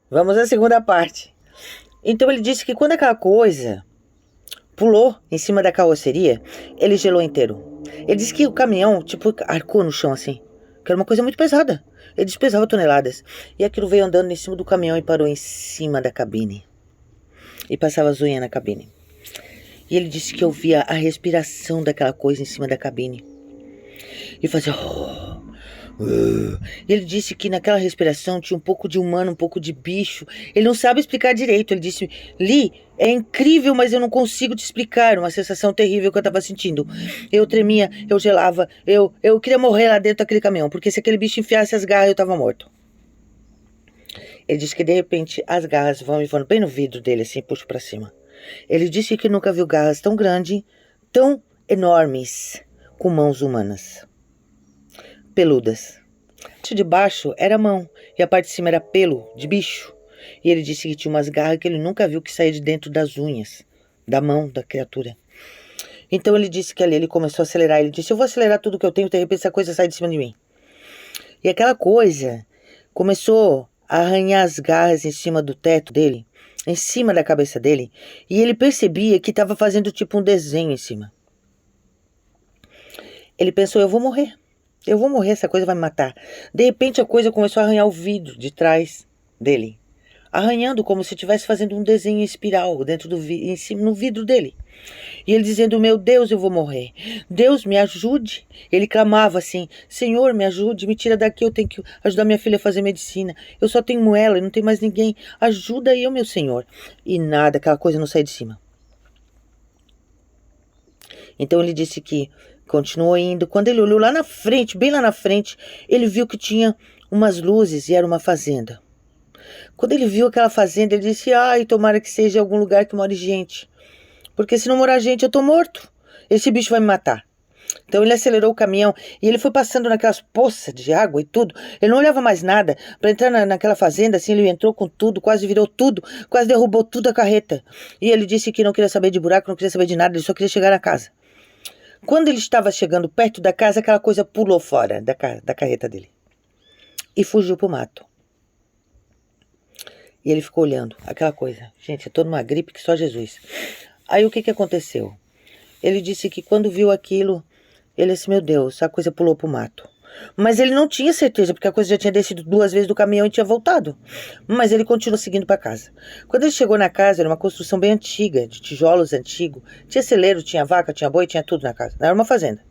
Vamos à segunda parte. Então ele disse que quando aquela coisa pulou em cima da carroceria, ele gelou inteiro. Ele disse que o caminhão, tipo, arcou no chão assim, que era uma coisa muito pesada. Ele disse que pesava toneladas. E aquilo veio andando em cima do caminhão e parou em cima da cabine. E passava as unhas na cabine. E ele disse que ouvia a respiração daquela coisa em cima da cabine. E fazia... E ele disse que naquela respiração tinha um pouco de humano, um pouco de bicho. Ele não sabe explicar direito. Ele disse, Lee, é incrível, mas eu não consigo te explicar. Uma sensação terrível que eu estava sentindo. Eu tremia, eu gelava, eu queria morrer lá dentro daquele caminhão, porque se aquele bicho enfiasse as garras, eu estava morto. Ele disse que de repente as garras vão bem no vidro dele, assim, puxo para cima. Ele disse que nunca viu garras tão grandes, tão enormes, com mãos humanas. Peludas. A parte de baixo era mão e a parte de cima era pelo de bicho. E ele disse que tinha umas garras que ele nunca viu que saía de dentro das unhas, da mão da criatura. Então ele disse que ali ele começou a acelerar. Ele disse, eu vou acelerar tudo que eu tenho, de repente essa coisa sai de cima de mim. E aquela coisa começou a arranhar as garras em cima do teto dele, em cima da cabeça dele. E ele percebia que estava fazendo tipo um desenho em cima. Ele pensou, eu vou morrer, essa coisa vai me matar. De repente a coisa começou a arranhar o vidro de trás dele. Arranhando como se estivesse fazendo um desenho em espiral dentro em cima, no vidro dele. E ele dizendo, meu Deus, eu vou morrer. Deus, me ajude. Ele clamava assim, Senhor, me ajude, me tira daqui, eu tenho que ajudar minha filha a fazer medicina. Eu só tenho ela e não tem mais ninguém. Ajuda eu, meu Senhor. E nada, aquela coisa não saía de cima. Então ele disse que continuou indo. Quando ele olhou lá na frente, bem lá na frente, ele viu que tinha umas luzes e era uma fazenda. Quando ele viu aquela fazenda, ele disse, ai, tomara que seja algum lugar que more gente. Porque se não morar gente, eu tô morto. Esse bicho vai me matar. Então ele acelerou o caminhão e ele foi passando naquelas poças de água e tudo. Ele não olhava mais nada. Para entrar naquela fazenda, assim, ele entrou com tudo, quase virou tudo, quase derrubou tudo a carreta. E ele disse que não queria saber de buraco, não queria saber de nada, ele só queria chegar na casa. Quando ele estava chegando perto da casa, aquela coisa pulou fora da carreta dele. E fugiu pro mato. E ele ficou olhando aquela coisa. Gente, eu tô numa gripe que só Jesus. Aí o que aconteceu? Ele disse que quando viu aquilo, ele disse, meu Deus, a coisa pulou pro mato. Mas ele não tinha certeza, porque a coisa já tinha descido 2 vezes do caminhão e tinha voltado. Mas ele continuou seguindo para casa. Quando ele chegou na casa, era uma construção bem antiga, de tijolos antigos. Tinha celeiro, tinha vaca, tinha boi, tinha tudo na casa. Era uma fazenda.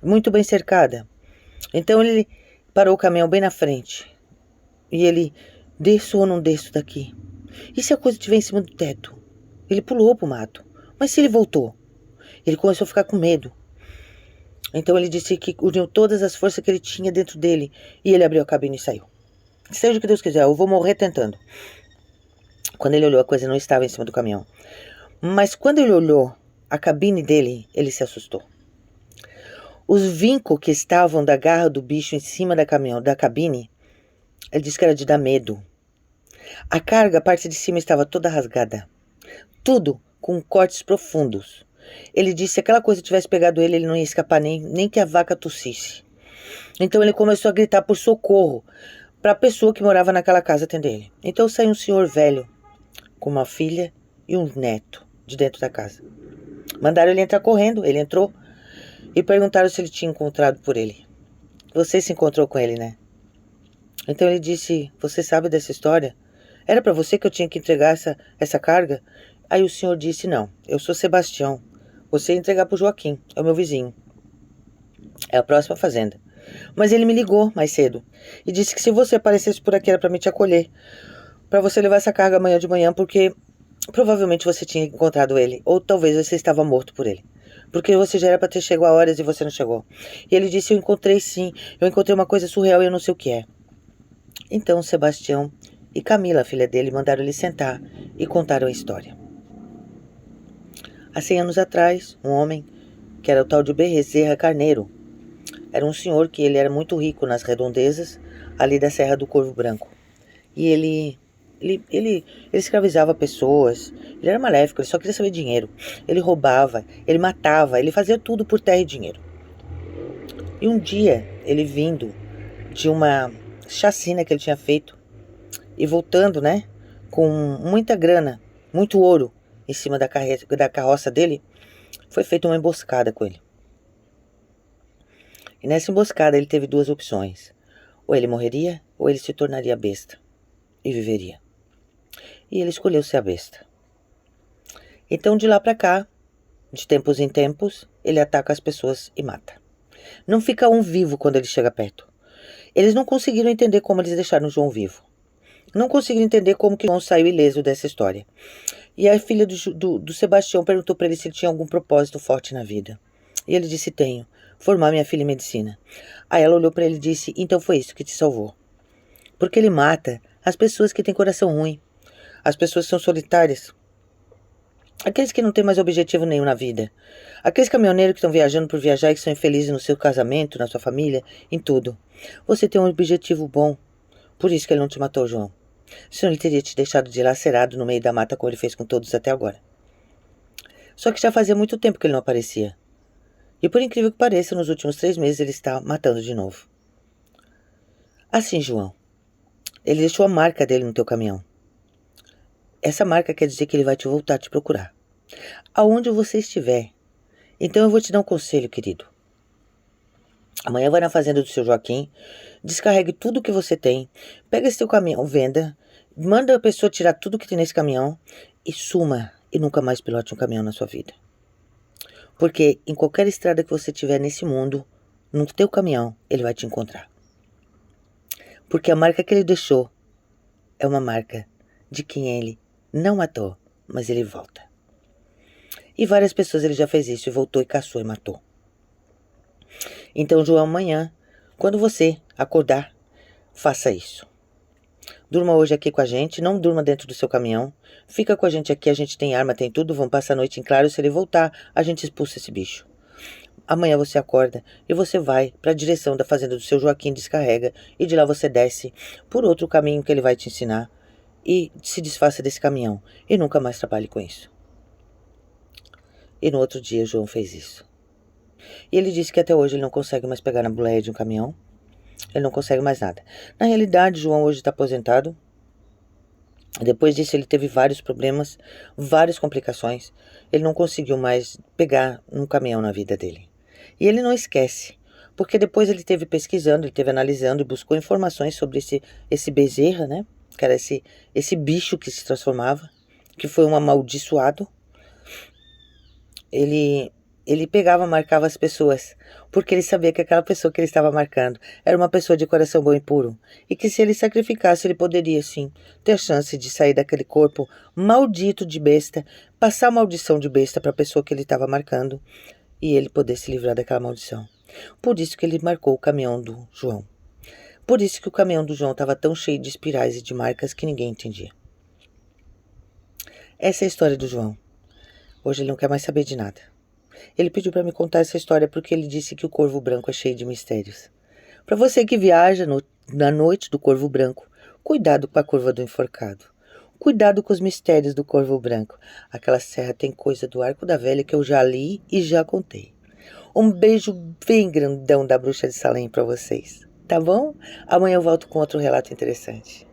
Muito bem cercada. Então ele parou o caminhão bem na frente. E ele, desço ou não desço daqui? E se a coisa estiver em cima do teto? Ele pulou pro mato. Mas se ele voltou? Ele começou a ficar com medo. Então ele disse que uniu todas as forças que ele tinha dentro dele. E ele abriu a cabine e saiu. Seja o que Deus quiser, eu vou morrer tentando. Quando ele olhou, a coisa não estava em cima do caminhão. Mas quando ele olhou a cabine dele, ele se assustou. Os vincos que estavam da garra do bicho em cima da cabine, ele disse que era de dar medo. A carga, a parte de cima estava toda rasgada. Tudo com cortes profundos. Ele disse que se aquela coisa tivesse pegado ele, ele não ia escapar nem que a vaca tossisse. Então ele começou a gritar por socorro para a pessoa que morava naquela casa atender ele. Então saiu um senhor velho com uma filha e um neto de dentro da casa. Mandaram ele entrar correndo, ele entrou e perguntaram se ele tinha encontrado por ele. Você se encontrou com ele, né? Então ele disse, você sabe dessa história? Era para você que eu tinha que entregar essa carga? Aí o senhor disse, não, eu sou Sebastião. Você ia entregar pro Joaquim, é o meu vizinho. É a próxima fazenda. Mas ele me ligou mais cedo e disse que se você aparecesse por aqui era para me te acolher. Para você levar essa carga amanhã de manhã, porque provavelmente você tinha encontrado ele. Ou talvez você estava morto por ele. Porque você já era para ter chegado a horas e você não chegou. E ele disse, eu encontrei sim. Eu encontrei uma coisa surreal e eu não sei o que é. Então Sebastião e Camila, a filha dele, mandaram ele sentar e contaram a história. Há 100 anos atrás, um homem, que era o tal de Bezerra Carneiro, era um senhor que ele era muito rico nas redondezas, ali da Serra do Corvo Branco. E ele escravizava pessoas, ele era maléfico, ele só queria saber dinheiro. Ele roubava, ele matava, ele fazia tudo por terra e dinheiro. E um dia, ele vindo de uma chacina que ele tinha feito, e voltando, né, com muita grana, muito ouro em cima da carroça dele, foi feita uma emboscada com ele. E nessa emboscada ele teve duas opções. Ou ele morreria, ou ele se tornaria besta e viveria. E ele escolheu ser a besta. Então de lá pra cá, de tempos em tempos, ele ataca as pessoas e mata. Não fica um vivo quando ele chega perto. Eles não conseguiram entender como eles deixaram o João vivo. Não conseguiram entender como que o João saiu ileso dessa história. E a filha do Sebastião perguntou para ele se ele tinha algum propósito forte na vida. E ele disse: tenho, formar minha filha em medicina. Aí ela olhou para ele e disse: então foi isso que te salvou. Porque ele mata as pessoas que têm coração ruim, as pessoas que são solitárias, aqueles que não têm mais objetivo nenhum na vida, aqueles caminhoneiros que estão viajando por viajar e que são infelizes no seu casamento, na sua família, em tudo. Você tem um objetivo bom, por isso que ele não te matou, João. Senão ele teria te deixado dilacerado no meio da mata como ele fez com todos até agora. Só que já fazia muito tempo que ele não aparecia. E por incrível que pareça, nos últimos 3 meses ele está matando de novo. Assim, João, ele deixou a marca dele no teu caminhão. Essa marca quer dizer que ele vai te voltar a te procurar. Aonde você estiver. Então eu vou te dar um conselho, querido. Amanhã vai na fazenda do seu Joaquim, descarregue tudo que você tem, pega esse teu caminhão, venda, manda a pessoa tirar tudo que tem nesse caminhão e suma e nunca mais pilote um caminhão na sua vida. Porque em qualquer estrada que você tiver nesse mundo, no teu caminhão, ele vai te encontrar. Porque a marca que ele deixou é uma marca de quem ele não matou, mas ele volta. E várias pessoas ele já fez isso e voltou e caçou e matou. Então, João, amanhã, quando você acordar, faça isso. Durma hoje aqui com a gente, não durma dentro do seu caminhão. Fica com a gente aqui, a gente tem arma, tem tudo, vamos passar a noite em claro. Se ele voltar, a gente expulsa esse bicho. Amanhã você acorda e você vai para a direção da fazenda do seu Joaquim, descarrega, e de lá você desce por outro caminho que ele vai te ensinar e se desfaça desse caminhão e nunca mais trabalhe com isso. E no outro dia, João fez isso. E ele disse que até hoje ele não consegue mais pegar na boleia de um caminhão. Ele não consegue mais nada. Na realidade, João hoje está aposentado. Depois disso, ele teve vários problemas, várias complicações. Ele não conseguiu mais pegar um caminhão na vida dele. E ele não esquece, porque depois ele teve pesquisando, ele teve analisando e buscou informações sobre esse Bezerra, né? Que era esse bicho que se transformava, que foi um amaldiçoado. Ele pegava, marcava as pessoas, porque ele sabia que aquela pessoa que ele estava marcando era uma pessoa de coração bom e puro, e que se ele sacrificasse, ele poderia, sim, ter a chance de sair daquele corpo maldito de besta, passar a maldição de besta para a pessoa que ele estava marcando, e ele poder se livrar daquela maldição. Por isso que ele marcou o caminhão do João. Por isso que o caminhão do João estava tão cheio de espirais e de marcas que ninguém entendia. Essa é a história do João. Hoje ele não quer mais saber de nada. Ele pediu para me contar essa história porque ele disse que o Corvo Branco é cheio de mistérios. Para você que viaja na noite do Corvo Branco, cuidado com a curva do enforcado. Cuidado com os mistérios do Corvo Branco. Aquela serra tem coisa do Arco da Velha que eu já li e já contei. Um beijo bem grandão da Bruxa de Salem para vocês, tá bom? Amanhã eu volto com outro relato interessante.